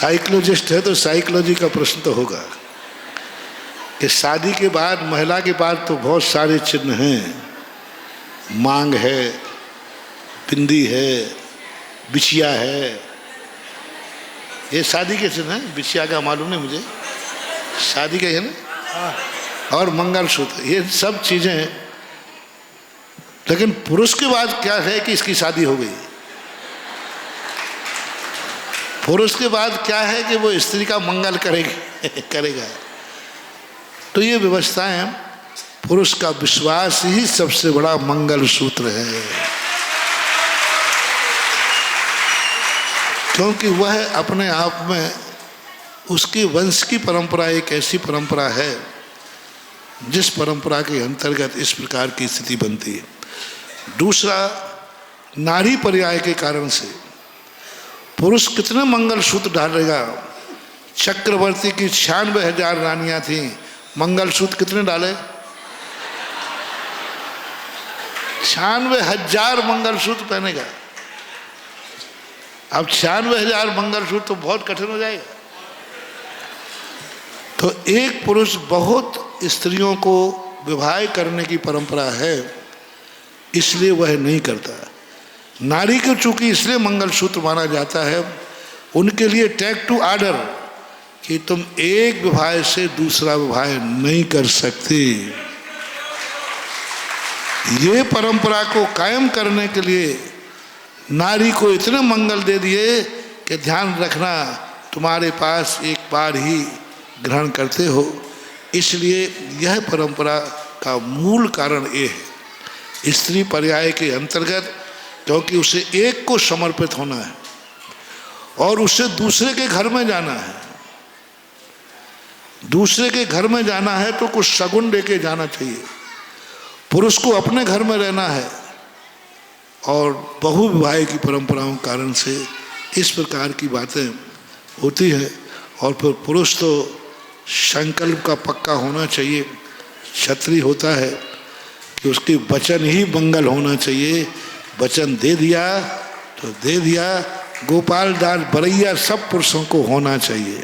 Psychologist है तो psychology का प्रश्न तो होगा कि शादी के बाद महिला के पास तो बहुत सारे चिन्ह हैं, मांग है, बिंदी है, बिछिया है, ये शादी के चिन्ह है। बिछिया का मालूम नहीं मुझे, शादी का है ना, और मंगलसूत्र, ये सब चीजें हैं। लेकिन पुरुष के बाद क्या है कि इसकी शादी हो गई। पुरुष के बाद क्या है कि वो स्त्री का मंगल करेगा। तो ये व्यवस्थाएं, पुरुष का विश्वास ही सबसे बड़ा मंगल सूत्र है, क्योंकि वह अपने आप में उसके वंश की परंपरा एक ऐसी परंपरा है जिस परंपरा के अंतर्गत इस प्रकार की स्थिति बनती है। दूसरा, नारी पर्याय के कारण से पुरुष कितने मंगलसूत्र डालेगा। चक्रवर्ती की 96,000 रानियां थीं, मंगलसूत्र कितने डाले? 96,000 मंगलसूत्र पहनेगा। अब 96,000 मंगलसूत्र तो बहुत कठिन हो जाएगा। तो एक पुरुष बहुत स्त्रियों को विवाह करने की परंपरा है, इसलिए वह नहीं करता। नारी को चूंकि इसलिए मंगलसूत्र माना जाता है, उनके लिए टैग टू ऑर्डर कि तुम एक विवाह से दूसरा विवाह नहीं कर सकते। ये परंपरा को कायम करने के लिए नारी को इतने मंगल दे दिए कि ध्यान रखना, तुम्हारे पास एक बार ही ग्रहण करते हो। इसलिए यह परंपरा का मूल कारण ये है, स्त्री पर्याय के अंतर्गत, क्योंकि उसे एक को समर्पित होना है और उसे दूसरे के घर में जाना है। दूसरे के घर में जाना है तो कुछ शगुन लेके जाना चाहिए। पुरुष को अपने घर में रहना है और बहुविवाह की परंपराओं के कारण से इस प्रकार की बातें होती हैं। और फिर पुरुष तो संकल्प का पक्का होना चाहिए। क्षत्रिय होता है कि उसकी वचन ही मंगल होना चाहिए। वचन दे दिया तो दे दिया। गोपाल दास बरैया सब पुरुषों को होना चाहिए।